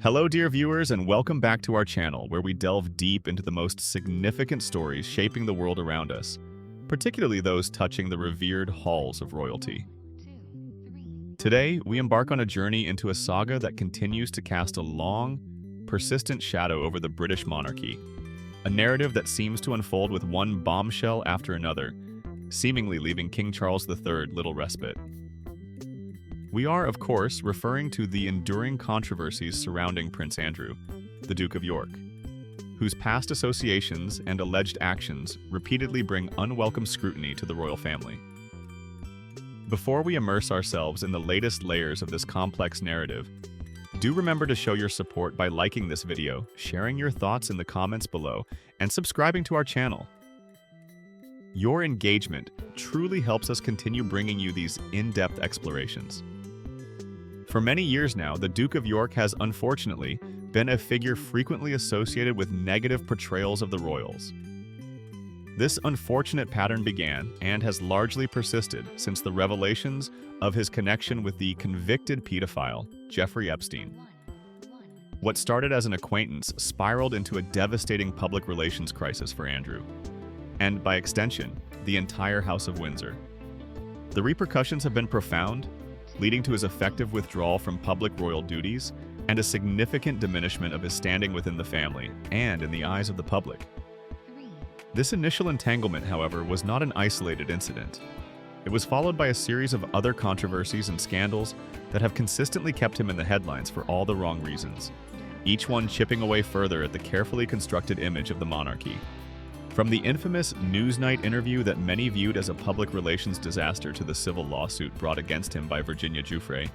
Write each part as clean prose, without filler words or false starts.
Hello, dear viewers, and welcome back to our channel, where we delve deep into the most significant stories shaping the world around us, particularly those touching the revered halls of royalty. Today, we embark on a journey into a saga that continues to cast a long, persistent shadow over the British monarchy, a narrative that seems to unfold with one bombshell after another, seemingly leaving King Charles III little respite. We are, of course, referring to the enduring controversies surrounding Prince Andrew, the Duke of York, whose past associations and alleged actions repeatedly bring unwelcome scrutiny to the royal family. Before we immerse ourselves in the latest layers of this complex narrative, do remember to show your support by liking this video, sharing your thoughts in the comments below, and subscribing to our channel. Your engagement truly helps us continue bringing you these in-depth explorations. For many years now, the Duke of York has unfortunately been a figure frequently associated with negative portrayals of the royals. This unfortunate pattern began and has largely persisted since the revelations of his connection with the convicted pedophile, Jeffrey Epstein. What started as an acquaintance spiraled into a devastating public relations crisis for Andrew, and by extension, the entire House of Windsor. The repercussions have been profound, leading to his effective withdrawal from public royal duties and a significant diminishment of his standing within the family and in the eyes of the public. This initial entanglement, however, was not an isolated incident. It was followed by a series of other controversies and scandals that have consistently kept him in the headlines for all the wrong reasons, each one chipping away further at the carefully constructed image of the monarchy. From the infamous Newsnight interview that many viewed as a public relations disaster to the civil lawsuit brought against him by Virginia Giuffre,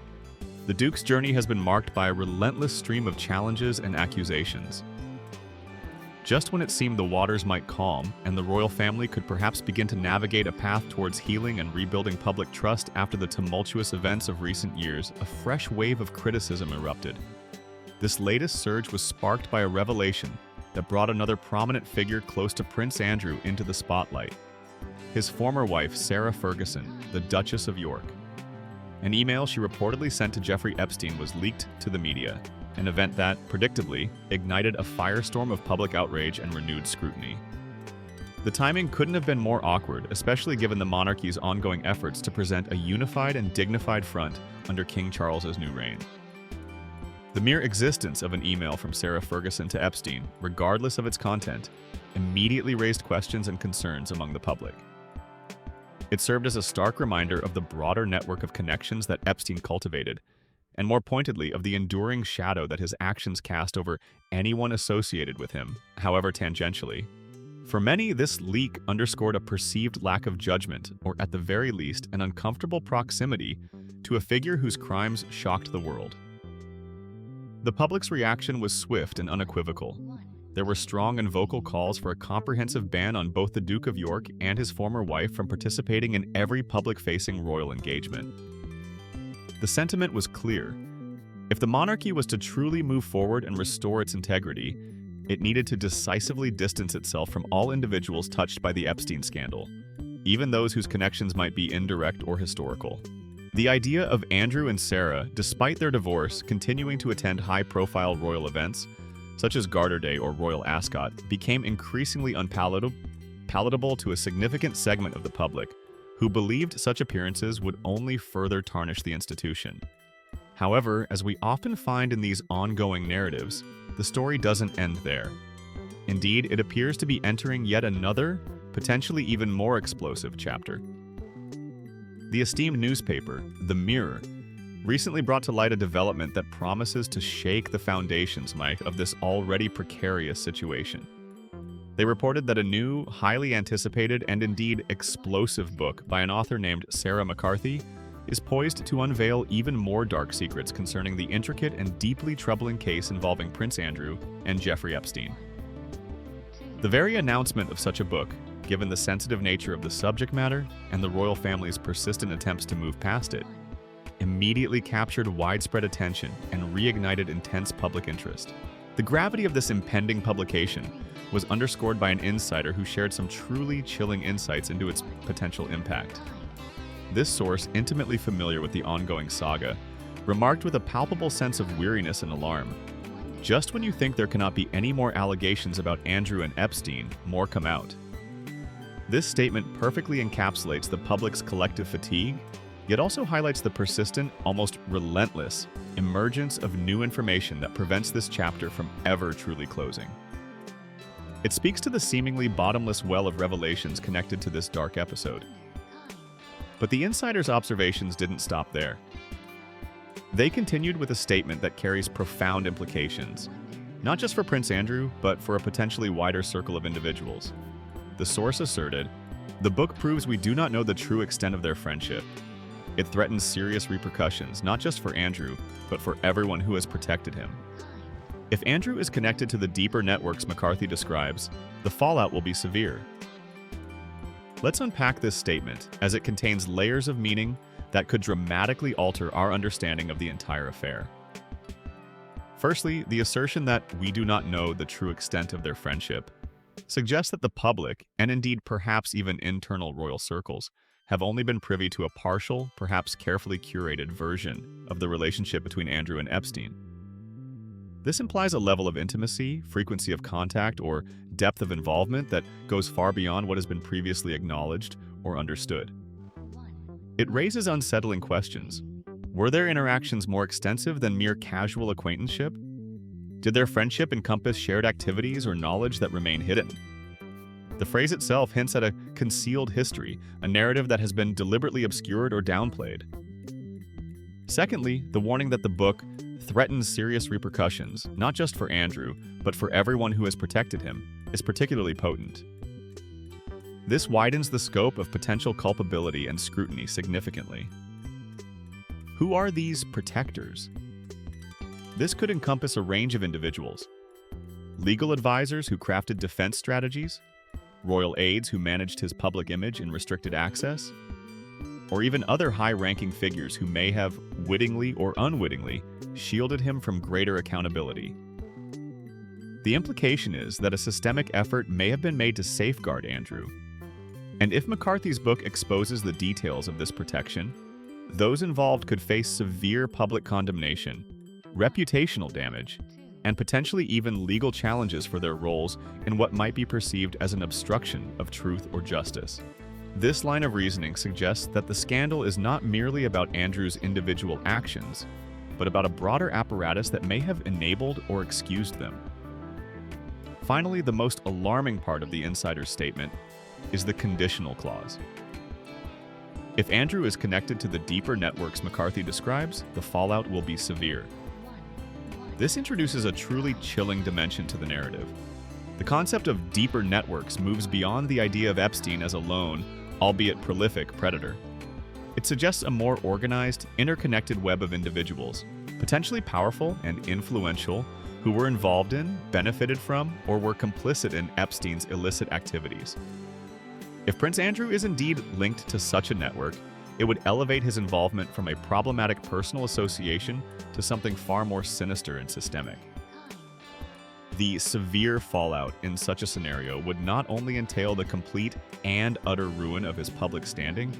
the Duke's journey has been marked by a relentless stream of challenges and accusations. Just when it seemed the waters might calm and the royal family could perhaps begin to navigate a path towards healing and rebuilding public trust after the tumultuous events of recent years, a fresh wave of criticism erupted. This latest surge was sparked by a revelation that brought another prominent figure close to Prince Andrew into the spotlight: his former wife, Sarah Ferguson, the Duchess of York. An email she reportedly sent to Jeffrey Epstein was leaked to the media, an event that, predictably, ignited a firestorm of public outrage and renewed scrutiny. The timing couldn't have been more awkward, especially given the monarchy's ongoing efforts to present a unified and dignified front under King Charles's new reign. The mere existence of an email from Sarah Ferguson to Epstein, regardless of its content, immediately raised questions and concerns among the public. It served as a stark reminder of the broader network of connections that Epstein cultivated, and more pointedly of the enduring shadow that his actions cast over anyone associated with him, however tangentially. For many, this leak underscored a perceived lack of judgment, or at the very least, an uncomfortable proximity to a figure whose crimes shocked the world. The public's reaction was swift and unequivocal. There were strong and vocal calls for a comprehensive ban on both the Duke of York and his former wife from participating in every public-facing royal engagement. The sentiment was clear. If the monarchy was to truly move forward and restore its integrity, it needed to decisively distance itself from all individuals touched by the Epstein scandal, even those whose connections might be indirect or historical. The idea of Andrew and Sarah, despite their divorce, continuing to attend high-profile royal events, such as Garter Day or Royal Ascot, became increasingly unpalatable to a significant segment of the public, who believed such appearances would only further tarnish the institution. However, as we often find in these ongoing narratives, the story doesn't end there. Indeed, it appears to be entering yet another, potentially even more explosive chapter. The esteemed newspaper, The Mirror, recently brought to light a development that promises to shake the foundations, of this already precarious situation. They reported that a new, highly anticipated, and indeed explosive book by an author named Sarah McCarthy is poised to unveil even more dark secrets concerning the intricate and deeply troubling case involving Prince Andrew and Jeffrey Epstein. The very announcement of such a book, given the sensitive nature of the subject matter and the royal family's persistent attempts to move past it, immediately captured widespread attention and reignited intense public interest. The gravity of this impending publication was underscored by an insider who shared some truly chilling insights into its potential impact. This source, intimately familiar with the ongoing saga, remarked with a palpable sense of weariness and alarm, Just when you think there cannot be any more allegations about Andrew and Epstein, more come out. This statement perfectly encapsulates the public's collective fatigue, yet also highlights the persistent, almost relentless, emergence of new information that prevents this chapter from ever truly closing. It speaks to the seemingly bottomless well of revelations connected to this dark episode. But the insider's observations didn't stop there. They continued with a statement that carries profound implications, not just for Prince Andrew, but for a potentially wider circle of individuals. The source asserted, "The book proves we do not know the true extent of their friendship. It threatens serious repercussions, not just for Andrew, but for everyone who has protected him. If Andrew is connected to the deeper networks McCarthy describes, the fallout will be severe." Let's unpack this statement, as it contains layers of meaning that could dramatically alter our understanding of the entire affair. Firstly, the assertion that we do not know the true extent of their friendship suggests that the public, and indeed perhaps even internal royal circles, have only been privy to a partial, perhaps carefully curated version of the relationship between Andrew and Epstein. This implies a level of intimacy, frequency of contact, or depth of involvement that goes far beyond what has been previously acknowledged or understood. It raises unsettling questions. Were their interactions more extensive than mere casual acquaintanceship? Did their friendship encompass shared activities or knowledge that remain hidden? The phrase itself hints at a concealed history, a narrative that has been deliberately obscured or downplayed. Secondly, the warning that the book threatens serious repercussions, not just for Andrew, but for everyone who has protected him, is particularly potent. This widens the scope of potential culpability and scrutiny significantly. Who are these protectors? This could encompass a range of individuals: legal advisors who crafted defense strategies, royal aides who managed his public image in restricted access, or even other high-ranking figures who may have, wittingly or unwittingly, shielded him from greater accountability. The implication is that a systemic effort may have been made to safeguard Andrew. And if McCarthy's book exposes the details of this protection, those involved could face severe public condemnation, reputational damage, and potentially even legal challenges for their roles in what might be perceived as an obstruction of truth or justice. This line of reasoning suggests that the scandal is not merely about Andrew's individual actions, but about a broader apparatus that may have enabled or excused them. Finally, the most alarming part of the insider's statement is the conditional clause. If Andrew is connected to the deeper networks McCarthy describes, the fallout will be severe. This introduces a truly chilling dimension to the narrative. The concept of deeper networks moves beyond the idea of Epstein as a lone, albeit prolific, predator. It suggests a more organized, interconnected web of individuals, potentially powerful and influential, who were involved in, benefited from, or were complicit in Epstein's illicit activities. If Prince Andrew is indeed linked to such a network, it would elevate his involvement from a problematic personal association to something far more sinister and systemic. The severe fallout in such a scenario would not only entail the complete and utter ruin of his public standing,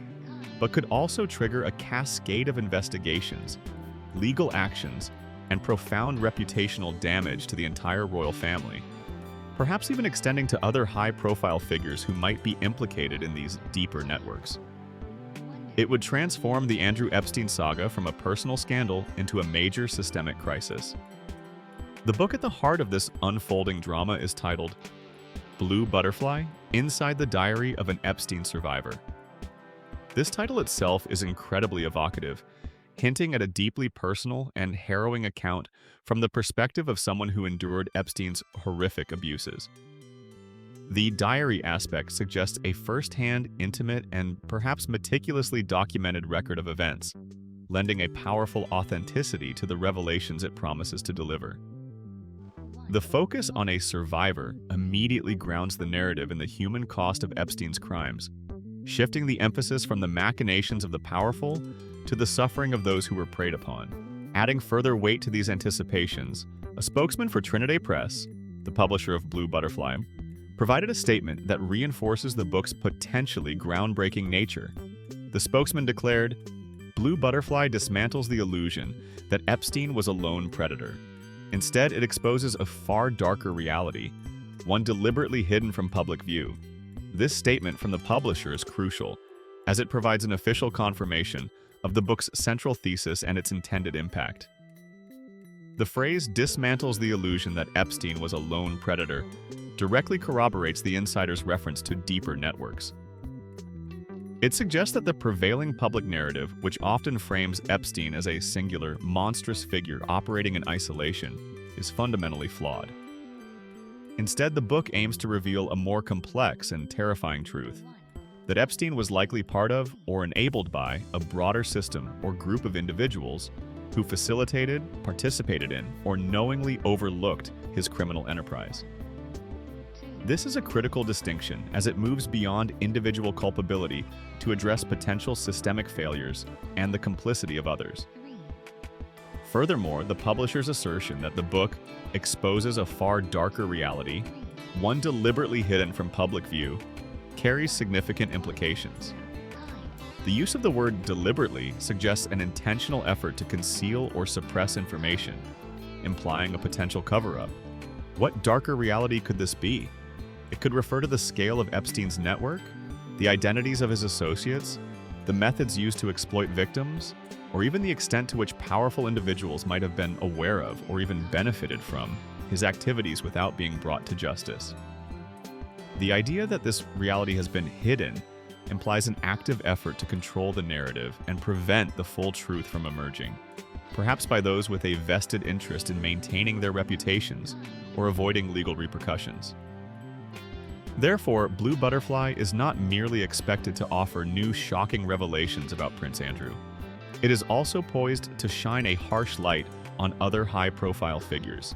but could also trigger a cascade of investigations, legal actions, and profound reputational damage to the entire royal family, perhaps even extending to other high-profile figures who might be implicated in these deeper networks. It would transform the Andrew Epstein saga from a personal scandal into a major systemic crisis. The book at the heart of this unfolding drama is titled Blue Butterfly: Inside the Diary of an Epstein Survivor. This title itself is incredibly evocative, hinting at a deeply personal and harrowing account from the perspective of someone who endured Epstein's horrific abuses. The diary aspect suggests a first-hand, intimate, and perhaps meticulously documented record of events, lending a powerful authenticity to the revelations it promises to deliver. The focus on a survivor immediately grounds the narrative in the human cost of Epstein's crimes, shifting the emphasis from the machinations of the powerful to the suffering of those who were preyed upon. Adding further weight to these anticipations, a spokesman for Trinity Press, the publisher of Blue Butterfly, provided a statement that reinforces the book's potentially groundbreaking nature. The spokesman declared, "Blue Butterfly dismantles the illusion that Epstein was a lone predator. Instead, it exposes a far darker reality, one deliberately hidden from public view. This statement from the publisher is crucial, as it provides an official confirmation of the book's central thesis and its intended impact. The phrase dismantles the illusion that Epstein was a lone predator, directly corroborates the insider's reference to deeper networks. It suggests that the prevailing public narrative, which often frames Epstein as a singular, monstrous figure operating in isolation, is fundamentally flawed. Instead, the book aims to reveal a more complex and terrifying truth, that Epstein was likely part of or enabled by a broader system or group of individuals who facilitated, participated in, or knowingly overlooked his criminal enterprise. This is a critical distinction as it moves beyond individual culpability to address potential systemic failures and the complicity of others. Furthermore, the publisher's assertion that the book exposes a far darker reality, one deliberately hidden from public view, carries significant implications. The use of the word deliberately suggests an intentional effort to conceal or suppress information, implying a potential cover-up. What darker reality could this be? It could refer to the scale of Epstein's network, the identities of his associates, the methods used to exploit victims, or even the extent to which powerful individuals might have been aware of or even benefited from his activities without being brought to justice. The idea that this reality has been hidden implies an active effort to control the narrative and prevent the full truth from emerging, perhaps by those with a vested interest in maintaining their reputations or avoiding legal repercussions. Therefore, Blue Butterfly is not merely expected to offer new shocking revelations about Prince Andrew. It is also poised to shine a harsh light on other high-profile figures.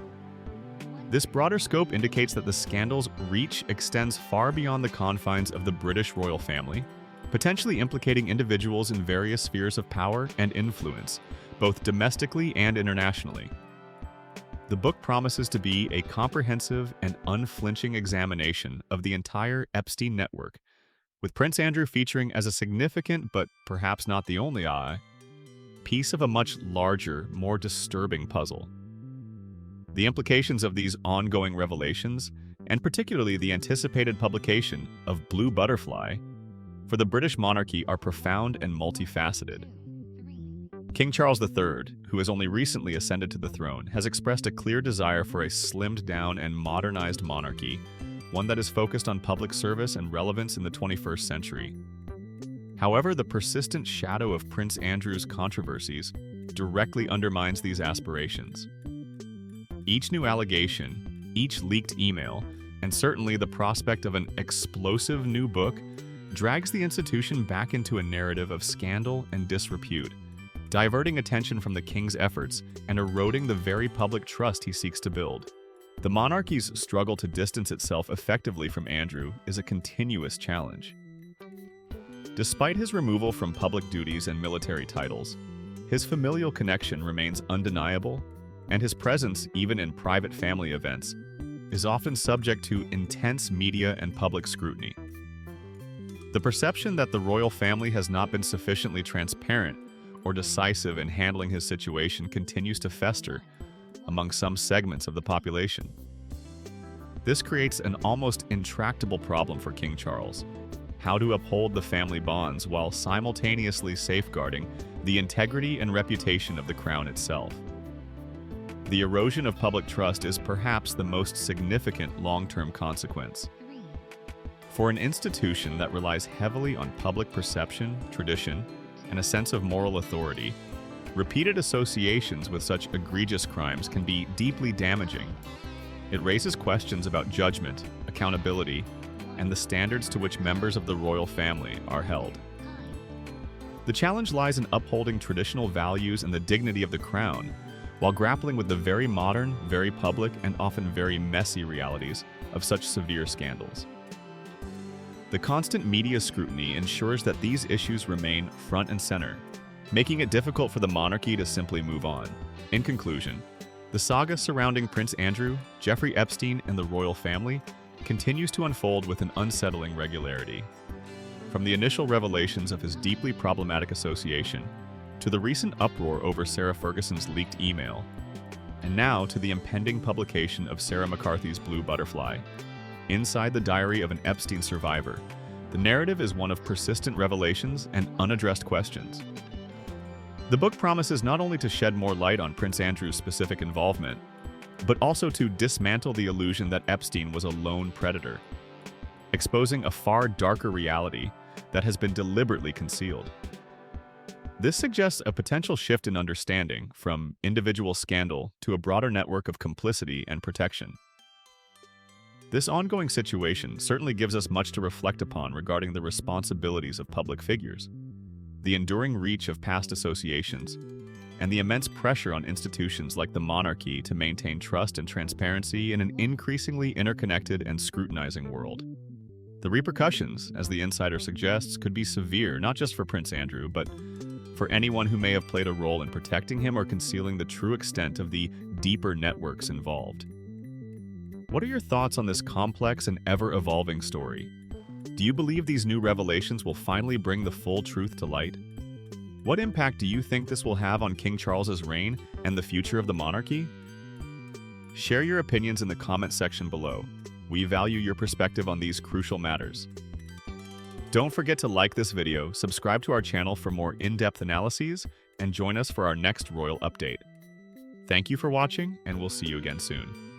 This broader scope indicates that the scandal's reach extends far beyond the confines of the British royal family, potentially implicating individuals in various spheres of power and influence, both domestically and internationally. The book promises to be a comprehensive and unflinching examination of the entire Epstein network, with Prince Andrew featuring as a significant, but perhaps not the only piece of a much larger, more disturbing puzzle. The implications of these ongoing revelations, and particularly the anticipated publication of Blue Butterfly, for the British monarchy are profound and multifaceted. King Charles III, who has only recently ascended to the throne, has expressed a clear desire for a slimmed-down and modernized monarchy, one that is focused on public service and relevance in the 21st century. However, the persistent shadow of Prince Andrew's controversies directly undermines these aspirations. Each new allegation, each leaked email, and certainly the prospect of an explosive new book drags the institution back into a narrative of scandal and disrepute, diverting attention from the king's efforts and eroding the very public trust he seeks to build. The monarchy's struggle to distance itself effectively from Andrew is a continuous challenge. Despite his removal from public duties and military titles, his familial connection remains undeniable, and his presence, even in private family events, is often subject to intense media and public scrutiny. The perception that the royal family has not been sufficiently transparent or decisive in handling his situation continues to fester among some segments of the population. This creates an almost intractable problem for King Charles: how to uphold the family bonds while simultaneously safeguarding the integrity and reputation of the crown itself. The erosion of public trust is perhaps the most significant long-term consequence. For an institution that relies heavily on public perception, tradition, and a sense of moral authority, repeated associations with such egregious crimes can be deeply damaging. It raises questions about judgment, accountability, and the standards to which members of the royal family are held. The challenge lies in upholding traditional values and the dignity of the crown, while grappling with the very modern, very public, and often very messy realities of such severe scandals. The constant media scrutiny ensures that these issues remain front and center, making it difficult for the monarchy to simply move on. In conclusion, the saga surrounding Prince Andrew, Jeffrey Epstein, and the royal family continues to unfold with an unsettling regularity. From the initial revelations of his deeply problematic association to the recent uproar over Sarah Ferguson's leaked email, And now to the impending publication of Sarah McCarthy's Blue Butterfly. Inside the diary of an Epstein survivor, the narrative is one of persistent revelations and unaddressed questions. The book promises not only to shed more light on Prince Andrew's specific involvement, but also to dismantle the illusion that Epstein was a lone predator, exposing a far darker reality that has been deliberately concealed. This suggests a potential shift in understanding from individual scandal to a broader network of complicity and protection. This ongoing situation certainly gives us much to reflect upon regarding the responsibilities of public figures, the enduring reach of past associations, and the immense pressure on institutions like the monarchy to maintain trust and transparency in an increasingly interconnected and scrutinizing world. The repercussions, as the insider suggests, could be severe, not just for Prince Andrew, but for anyone who may have played a role in protecting him or concealing the true extent of the deeper networks involved. What are your thoughts on this complex and ever-evolving story? Do you believe these new revelations will finally bring the full truth to light? What impact do you think this will have on King Charles's reign and the future of the monarchy? Share your opinions in the comment section below. We value your perspective on these crucial matters. Don't forget to like this video, subscribe to our channel for more in-depth analyses, and join us for our next royal update. Thank you for watching, and we'll see you again soon.